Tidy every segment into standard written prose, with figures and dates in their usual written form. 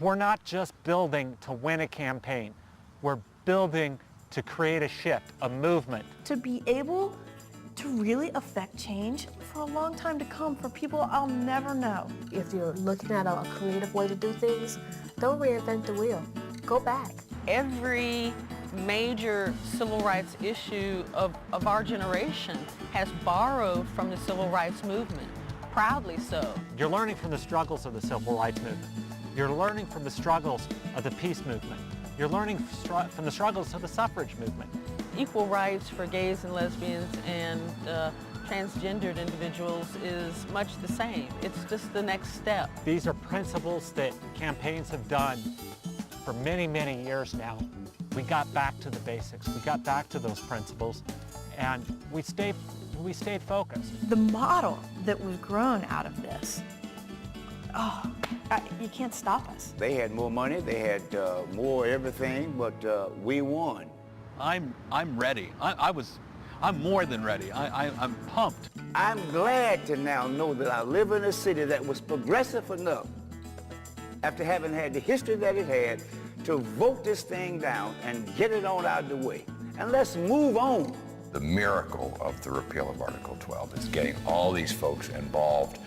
We're not just building to win a campaign. We're building to create a shift, a movement. To be able to really affect change for a long time to come for people I'll never know. If you're looking at a creative way to do things, don't reinvent the wheel. Go back. Every major civil rights issue of our generation has borrowed from the civil rights movement, proudly so. You're learning from the struggles of the civil rights movement. You're learning from the struggles of the peace movement. You're learning from the struggles of the suffrage movement. Equal rights for gays and lesbians and transgendered individuals is much the same. It's just the next step. These are principles that campaigns have done for many, many years now. We got back to the basics. We got back to those principles, and we stayed focused. The model that was grown out of this, you can't stop us. They had more money, they had more everything, but we won. I'm ready. I'm more than ready. I'm pumped. I'm glad to now know that I live in a city that was progressive enough, after having had the history that it had, to vote this thing down and get it on out of the way. And let's move on. The miracle of the repeal of Article 12 is getting all these folks involved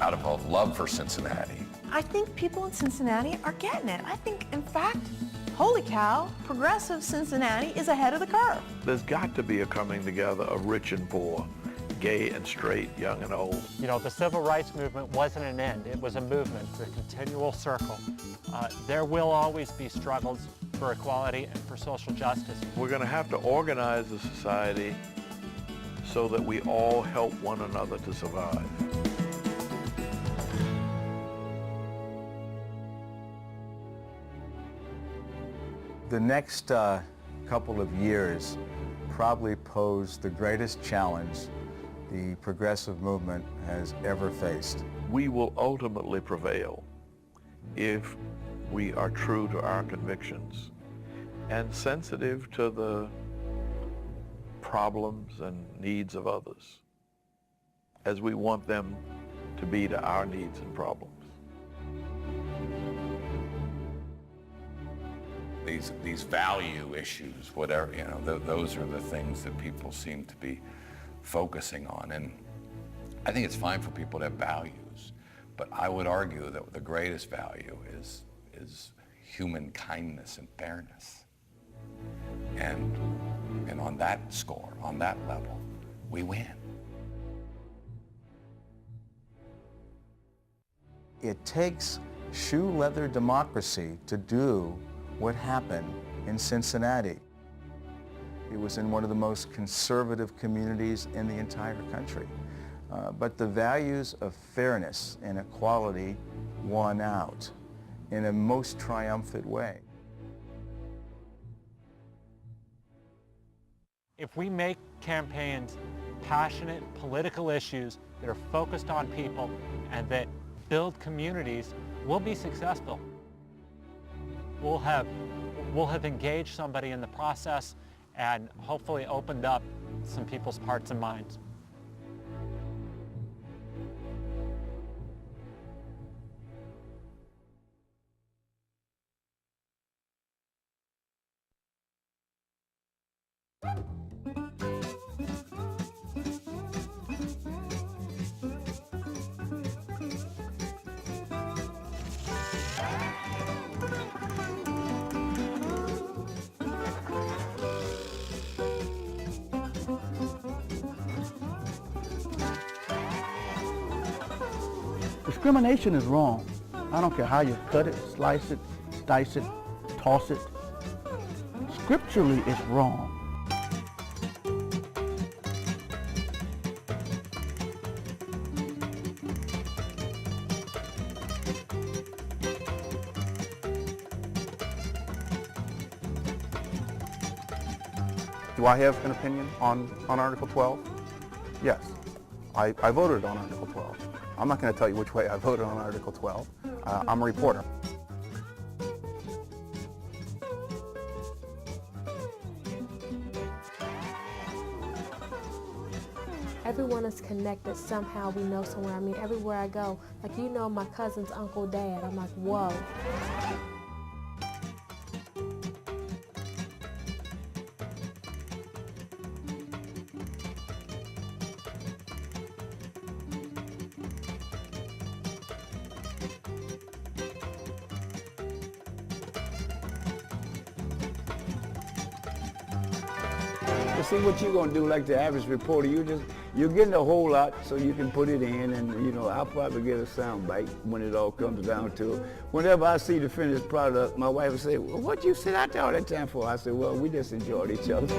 out of a love for Cincinnati. I think people in Cincinnati are getting it. I think, in fact, holy cow, progressive Cincinnati is ahead of the curve. There's got to be a coming together of rich and poor, gay and straight, young and old. You know, the civil rights movement wasn't an end. It was a movement. It's a continual circle. There will always be struggles for equality and for social justice. We're going to have to organize the society so that we all help one another to survive. The next couple of years probably pose the greatest challenge the progressive movement has ever faced. We will ultimately prevail if we are true to our convictions and sensitive to the problems and needs of others, as we want them to be to our needs and problems. These value issues, whatever, you know, those are the things that people seem to be focusing on. And I think it's fine for people to have values, but I would argue that the greatest value is human kindness and fairness. And on that score, on that level, we win. It takes shoe leather democracy to do what happened in Cincinnati. It was in one of the most conservative communities in the entire country. But the values of fairness and equality won out in a most triumphant way. If we make campaigns passionate political issues that are focused on people and that build communities, we'll be successful. We'll have engaged somebody in the process and hopefully opened up some people's hearts and minds. Discrimination is wrong. I don't care how you cut it, slice it, dice it, toss it. Scripturally, it's wrong. Do I have an opinion on Article 12? Yes. I voted on Article 12. I'm not going to tell you which way I voted on Article 12. I'm a reporter. Everyone is connected somehow. We know somewhere. I mean, everywhere I go, like, you know my cousin's uncle, dad. I'm like, whoa. See what you're gonna do, like the average reporter, you're getting a whole lot so you can put it in, and you know, I'll probably get a sound bite when it all comes down to it. Whenever I see the finished product, my wife will say, well, what'd you sit out there all that time for? I said, well, we just enjoyed each other.